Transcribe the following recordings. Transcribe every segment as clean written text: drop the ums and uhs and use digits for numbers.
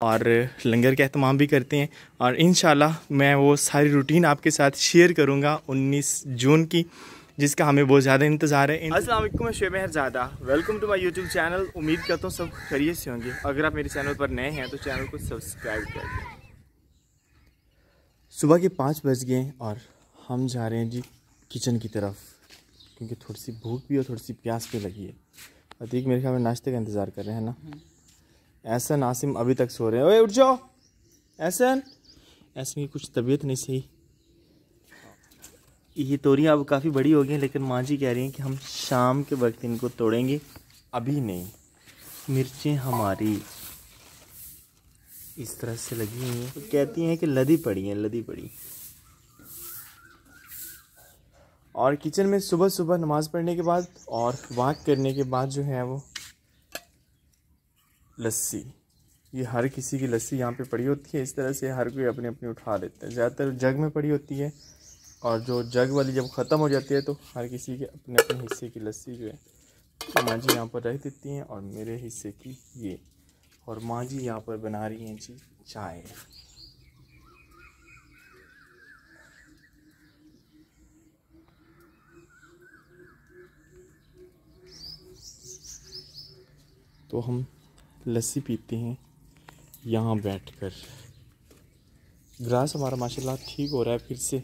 और लंगर का एहतमाम भी करते हैं। और इंशाल्लाह मैं वो सारी रूटीन आपके साथ शेयर करूँगा 19 जून की, जिसका हमें बहुत ज़्यादा इंतज़ार है। अस्सलाम वालेकुम, मैं Shoaib Mehrzada, welcome to my YouTube channel. उम्मीद करता हूँ सब खैरियत से होंगे। अगर आप मेरे चैनल पर नए हैं तो चैनल को सब्सक्राइब कर दें। सुबह के 5 बज गए और हम जा रहे हैं जी किचन की तरफ, क्योंकि थोड़ी सी भूख भी और थोड़ी सी प्यास भी लगी है। अतीक मेरे ख्याल में नाश्ते का इंतज़ार कर रहे हैं ना। एहसन आसिम अभी तक सो रहे हैं। ओए उठ जाओ एहसन। एहसन की कुछ तबीयत नहीं सही। ये तोरियाँ अब काफ़ी बड़ी हो गई हैं, लेकिन माँ जी कह रही हैं कि हम शाम के वक्त इनको तोड़ेंगे, अभी नहीं। मिर्चें हमारी इस तरह से लगी हुई हैं, तो कहती हैं कि लदी पड़ी हैं, लदी पड़ी। और किचन में सुबह सुबह नमाज़ पढ़ने के बाद और वॉक करने के बाद जो है वो लस्सी, ये हर किसी की लस्सी यहाँ पे पड़ी होती है। इस तरह से हर कोई अपनी अपनी उठा लेता है। ज़्यादातर जग में पड़ी होती है, और जो जग वाली जब ख़त्म हो जाती है तो हर किसी के अपने अपने हिस्से की लस्सी जो है तो माँ जी यहाँ पर रख देती हैं, और मेरे हिस्से की ये। और माँ जी यहाँ पर बना रही हैं जी चाय। तो हम लस्सी पीते हैं यहाँ बैठकर। ग्रास हमारा माशाल्लाह ठीक हो रहा है फिर से,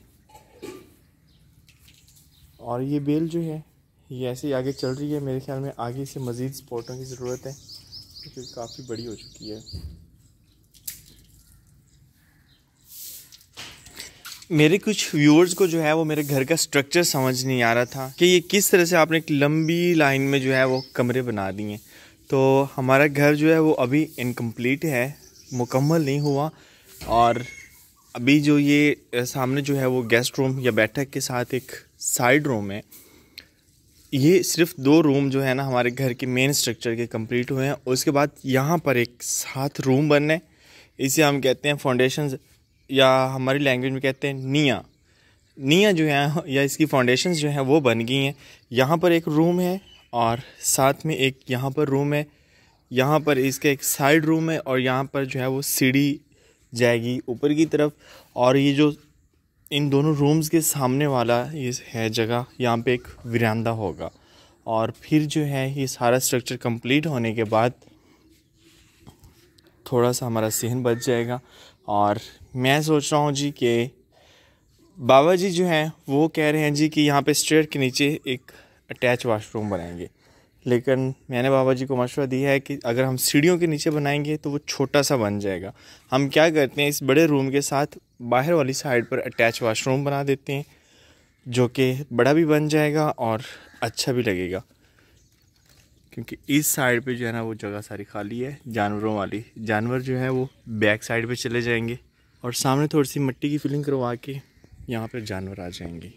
और ये बेल जो है ये ऐसे ही आगे चल रही है। मेरे ख्याल में आगे से मज़ीद सपोर्टों की ज़रूरत है, क्योंकि काफ़ी बड़ी हो चुकी है। मेरे कुछ व्यूअर्स को जो है वो मेरे घर का स्ट्रक्चर समझ नहीं आ रहा था कि ये किस तरह से आपने एक लंबी लाइन में जो है वो कमरे बना दिए। तो हमारा घर जो है वो अभी इनकम्प्लीट है, मुकम्मल नहीं हुआ। और अभी जो ये सामने जो है वो गेस्ट रूम या बैठक के साथ एक साइड रूम है। ये सिर्फ 2 रूम जो है ना हमारे घर के मेन स्ट्रक्चर के कंप्लीट हुए हैं। उसके बाद यहाँ पर एक 7 रूम बनने, इसे हम कहते हैं फाउंडेशंस, या हमारी लैंग्वेज में कहते हैं निया। निया जो है या इसकी फाउंडेशंस जो हैं वो बन गई हैं। यहाँ पर एक रूम है और साथ में एक यहाँ पर रूम है। यहाँ पर इसका एक साइड रूम है, और यहाँ पर जो है वो सीढ़ी जाएगी ऊपर की तरफ। और ये जो इन दोनों रूम्स के सामने वाला ये है जगह, यहाँ पे एक वरांदा होगा। और फिर जो है ये सारा स्ट्रक्चर कंप्लीट होने के बाद थोड़ा सा हमारा सहन बच जाएगा। और मैं सोच रहा हूँ जी कि बाबा जी जो हैं वो कह रहे हैं जी कि यहाँ पे स्टेयर के नीचे एक अटैच वाशरूम बनाएंगे, लेकिन मैंने बाबा जी को मशवरा दिया है कि अगर हम सीढ़ियों के नीचे बनाएंगे तो वो छोटा सा बन जाएगा। हम क्या करते हैं, इस बड़े रूम के साथ बाहर वाली साइड पर अटैच वाशरूम बना देते हैं, जो कि बड़ा भी बन जाएगा और अच्छा भी लगेगा। क्योंकि इस साइड पे जो है ना वो जगह सारी खाली है जानवरों वाली। जानवर जो है वो बैक साइड पे चले जाएंगे, और सामने थोड़ी सी मिट्टी की फिलिंग करवा के यहाँ पर जानवर आ जाएंगे।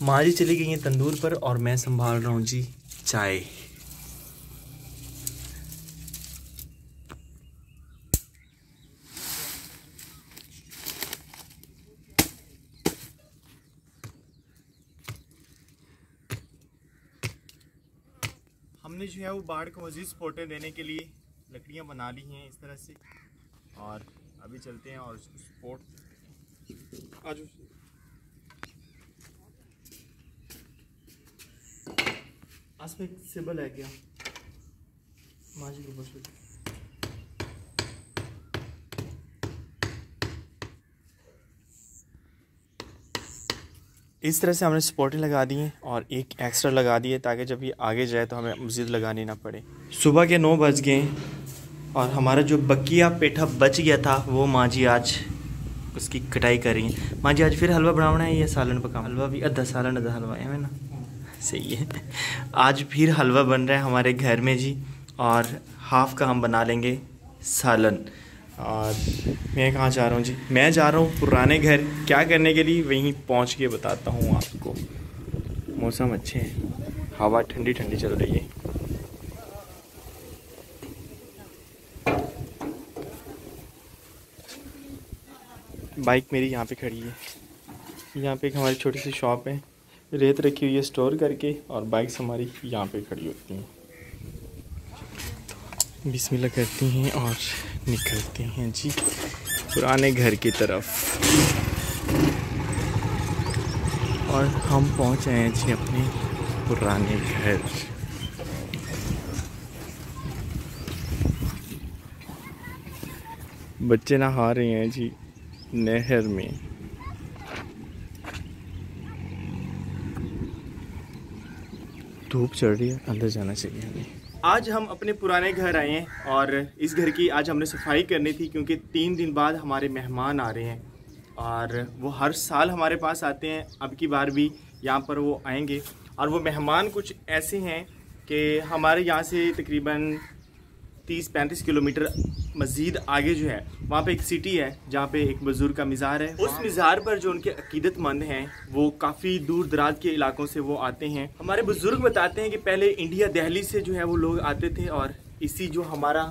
माँ जी चली गई हैं तंदूर पर, और मैं संभाल रहा हूँ जी चाय। हमने जो है वो बाढ़ को मज़ीद सपोर्टें देने के लिए लकड़ियाँ बना ली हैं इस तरह से, और अभी चलते हैं और उसको सपोर्ट। आज आसपास सिबल है क्या माँ जी को बस। इस तरह से हमने सपोर्टें लगा दी हैं, और एक एक्स्ट्रा लगा दी है ताकि जब ये आगे जाए तो हमें मज़ीद लगानी ना पड़े। सुबह के 9 बज गए, और हमारा जो बकिया पेठा बच गया था वो माँ जी आज उसकी कटाई कर रही हैं। माँ जी आज फिर हलवा बनाना है या सालन पका? हलवा भी आधा सालन आधा हलवा है ना, सही है। आज फिर हलवा बन रहा है हमारे घर में जी, और हाफ का हम बना लेंगे सालन। और मैं कहाँ जा रहा हूँ जी, मैं जा रहा हूँ पुराने घर। क्या करने के लिए, वहीं पहुँच के बताता हूँ आपको। मौसम अच्छे हैं, हवा ठंडी ठंडी चल रही है। बाइक मेरी यहाँ पे खड़ी है। यहाँ पे एक हमारी छोटी सी शॉप है, रेत रखी हुई है स्टोर करके, और बाइक्स हमारी यहाँ पे खड़ी होती हैं। बिस्मिल्लाह करती हैं और निकलते हैं जी पुराने घर की तरफ। और हम पहुंच आए हैं जी अपने पुराने घर। बच्चे नहा रहे हैं जी नहर में। धूप चढ़ रही है, अंदर जाना चाहिए हमें। आज हम अपने पुराने घर आए हैं और इस घर की आज हमने सफाई करनी थी क्योंकि 3 दिन बाद हमारे मेहमान आ रहे हैं और वो हर साल हमारे पास आते हैं। अब की बार भी यहाँ पर वो आएंगे और वो मेहमान कुछ ऐसे हैं कि हमारे यहाँ से तकरीबन 30-35 किलोमीटर मज़ीद आगे जो है वहाँ पे एक सिटी है जहाँ पे एक बुज़ुर्ग का मज़ार है। उस मज़ार पर जो उनके अकीदतमंद हैं वो काफ़ी दूर दराज के इलाकों से वो आते हैं। हमारे बुज़ुर्ग बताते हैं कि पहले इंडिया दिल्ली से जो है वो लोग आते थे और इसी जो हमारा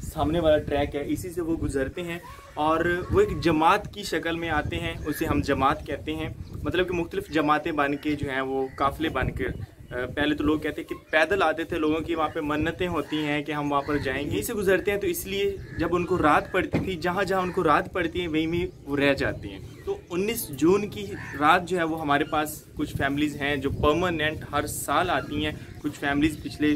सामने वाला ट्रैक है इसी से वो गुजरते हैं और वो एक जमात की शक्ल में आते हैं। उसे हम जमात कहते हैं, मतलब कि मुख्तलिफ जमातें बन के जो हैं वो काफ़िले बन कर। पहले तो लोग कहते हैं कि पैदल आते थे, लोगों की वहाँ पे मन्नतें होती हैं कि हम वहाँ पर जाएंगे, यहीं से गुजरते हैं। तो इसलिए जब उनको रात पड़ती थी, जहाँ जहाँ उनको रात पड़ती है वहीं में वो रह जाती हैं। तो 19 जून की रात जो है वो हमारे पास कुछ फैमिलीज़ हैं जो परमानेंट हर साल आती हैं। कुछ फैमिलीज़ पिछले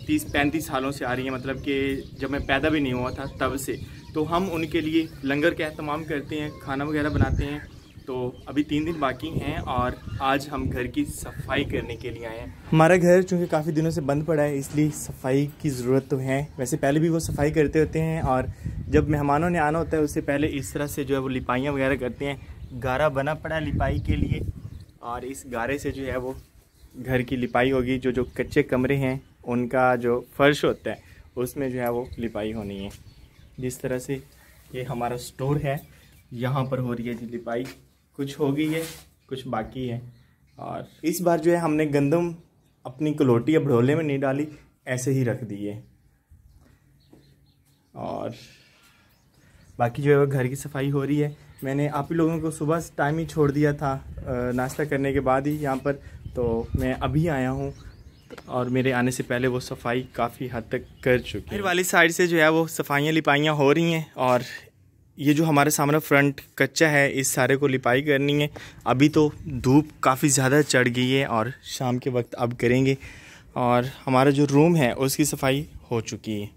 30-35 सालों से आ रही हैं, मतलब कि जब मैं पैदा भी नहीं हुआ था तब से। तो हम उनके लिए लंगर का एहतमाम करते हैं, खाना वगैरह बनाते हैं। तो अभी 3 दिन बाकी हैं और आज हम घर की सफाई करने के लिए आए हैं। हमारा घर चूँकि काफ़ी दिनों से बंद पड़ा है इसलिए सफाई की ज़रूरत तो है। वैसे पहले भी वो सफाई करते होते हैं और जब मेहमानों ने आना होता है उससे पहले इस तरह से जो है वो लिपाइयाँ वगैरह करते हैं। गारा बना पड़ा है लिपाई के लिए और इस गारे से जो है वो घर की लिपाई होगी। जो कच्चे कमरे हैं उनका जो फर्श होता है उसमें जो है वो लिपाई होनी है। जिस तरह से ये हमारा स्टोर है यहाँ पर हो रही है जी लिपाई। कुछ हो गई है, कुछ बाकी है। और इस बार जो है हमने गंदम अपनी कलोटी या भड़ोले में नहीं डाली, ऐसे ही रख दी है। और बाकी जो है वो घर की सफाई हो रही है। मैंने आप ही लोगों को सुबह टाइम ही छोड़ दिया था नाश्ता करने के बाद ही यहाँ पर, तो मैं अभी आया हूँ और मेरे आने से पहले वो सफाई काफ़ी हद तक कर चुकी है। फिर वाली साइड से जो है वो सफाइयाँ लिपाइयाँ हो रही हैं और ये जो हमारे सामने फ्रंट कच्चा है इस सारे को लिपाई करनी है। अभी तो धूप काफ़ी ज़्यादा चढ़ गई है और शाम के वक्त अब करेंगे। और हमारा जो रूम है उसकी सफाई हो चुकी है।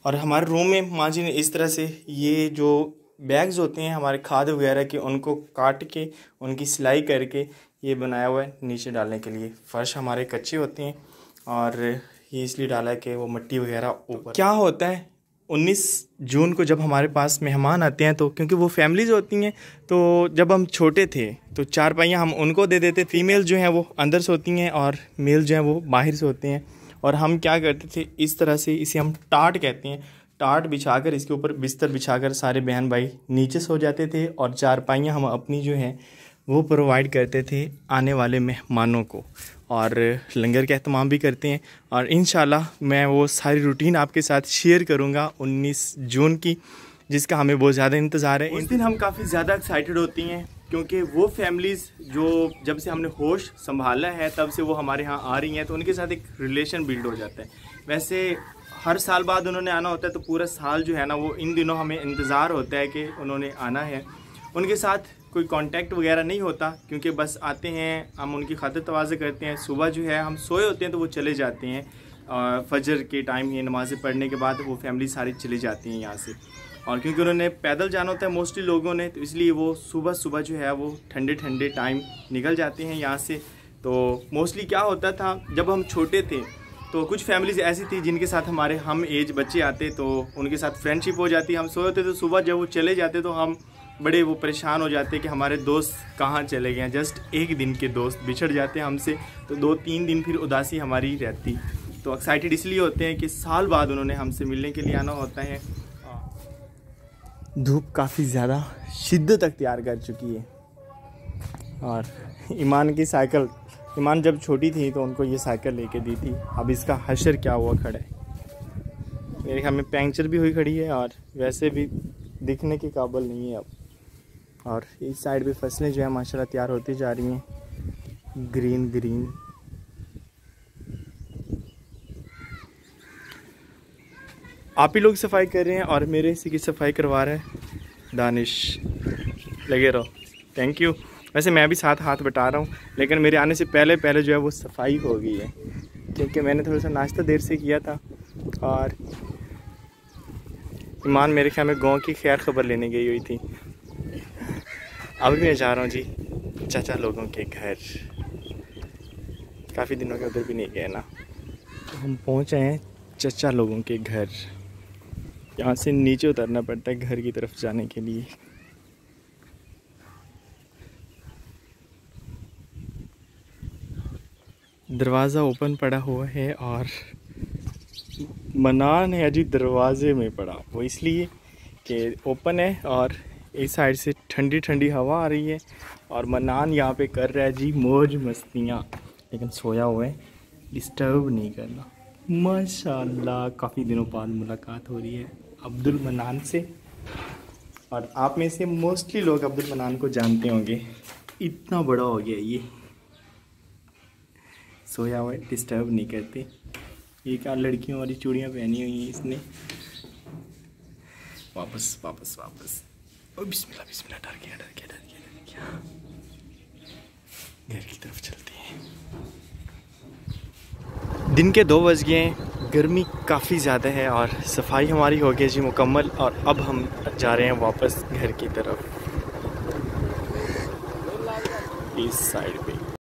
और हमारे रूम में माँ जी ने इस तरह से ये जो बैग्स होते हैं हमारे खाद वगैरह के उनको काट के उनकी सिलाई करके ये बनाया हुआ है नीचे डालने के लिए। फ़र्श हमारे कच्चे होते हैं और ये इसलिए डाला है कि वो मिट्टी वगैरह ऊपर। क्या होता है 19 जून को जब हमारे पास मेहमान आते हैं तो क्योंकि वो फैमिलीज़ होती हैं, तो जब हम छोटे थे तो चारपाइयाँ हम उनको दे देते। फीमेल जो हैं वो अंदर सोती हैं और मेल जो हैं वो बाहर सोते हैं। और हम क्या करते थे इस तरह से, इसे हम टाट कहते हैं, टाट बिछाकर इसके ऊपर बिस्तर बिछाकर सारे बहन भाई नीचे सो जाते थे और चारपाइयाँ हम अपनी जो हैं वो प्रोवाइड करते थे आने वाले मेहमानों को और लंगर का एहतमाम भी करते हैं। और इंशाल्लाह मैं वो सारी रूटीन आपके साथ शेयर करूंगा 19 जून की, जिसका हमें बहुत ज़्यादा इंतज़ार है। उस दिन हम काफ़ी ज़्यादा एक्साइटेड होती हैं क्योंकि वो फैमिलीज़ जो जब से हमने होश संभाला है तब से वो हमारे यहाँ आ रही हैं, तो उनके साथ एक रिलेशन बिल्ड हो जाता है। वैसे हर साल बाद उन्होंने आना होता है तो पूरा साल जो है ना वो इन दिनों हमें इंतज़ार होता है कि उन्होंने आना है। उनके साथ कोई कांटेक्ट वगैरह नहीं होता क्योंकि बस आते हैं, हम उनकी खातिर तवाज़े करते हैं। सुबह जो है हम सोए होते हैं तो वो चले जाते हैं, फजर के टाइम ही नमाज़ें पढ़ने के बाद वो फैमिली सारी चली जाती हैं यहाँ से। और क्योंकि उन्होंने पैदल जाना होता है मोस्टली लोगों ने, तो इसलिए वो सुबह सुबह जो है वो ठंडे ठंडे टाइम निकल जाते हैं यहाँ से। तो मोस्टली क्या होता था जब हम छोटे थे तो कुछ फैमिलीज़ ऐसी थी जिनके साथ हमारे हम एज बच्चे आते तो उनके साथ फ्रेंडशिप हो जाती। हम सोए होते तो सुबह जब वो चले जाते तो हम बड़े वो परेशान हो जाते कि हमारे दोस्त कहाँ चले गए हैं। जस्ट एक दिन के दोस्त बिछड़ जाते हैं हमसे, तो 2-3 दिन फिर उदासी हमारी रहती। तो एक्साइटेड इसलिए होते हैं कि साल बाद उन्होंने हमसे मिलने के लिए आना होता है। धूप काफ़ी ज़्यादा शिद्दत अख्तियार कर चुकी है और ईमान की साइकिल, ईमान जब छोटी थी तो उनको ये साइकिल लेके दी थी, अब इसका हशर क्या हुआ खड़ा है। मेरे ख्याल में पंक्चर भी हुई खड़ी है और वैसे भी दिखने के काबिल नहीं है अब। और इस साइड भी फसलें जो है माशाल्लाह तैयार होती जा रही हैं, ग्रीन ग्रीन। आप ही लोग सफाई कर रहे हैं और मेरे हिस्से की सफाई करवा रहे हैं दानिश। लगे रहो, थैंक यू। वैसे मैं भी साथ हाथ बटा रहा हूँ, लेकिन मेरे आने से पहले पहले जो है वो सफाई हो गई है, क्योंकि मैंने थोड़ा सा नाश्ता देर से किया था। और ईमान मेरे ख्याल में गाँव की खैर खबर लेने गई हुई थी। अभी मैं जा रहा हूँ जी चाचा लोगों के घर, काफ़ी दिनों के उधर भी नहीं गए ना। तो हम पहुँच आए हैं चाचा लोगों के घर। यहाँ से नीचे उतरना पड़ता है घर की तरफ जाने के लिए। दरवाज़ा ओपन पड़ा हुआ है और मनान है जी दरवाजे में पड़ा, वो इसलिए कि ओपन है और इस साइड से ठंडी ठंडी हवा आ रही है और मनान यहाँ पे कर रहा है जी मौज मस्तियाँ, लेकिन सोया हुआ है, डिस्टर्ब नहीं करना। माशाल्लाह काफ़ी दिनों बाद मुलाकात हो रही है अब्दुल मनान से, और आप में से मोस्टली लोग अब्दुल मनान को जानते होंगे। इतना बड़ा हो गया ये, सोया हुआ है, डिस्टर्ब नहीं करते। ये क्या लड़कियों वाली चूड़ियाँ पहनी हुई हैं इसने। वापस वापस वापस। ओ बिस्मिल्लाह बिस्मिल्लाह, डर गया डर गया डर गया डर गया। घर की तरफ चलते हैं। दिन के 2 बज गए हैं, गर्मी काफ़ी ज़्यादा है और सफाई हमारी हो गई जी मुकम्मल, और अब हम जा रहे हैं वापस घर की तरफ इस साइड पे।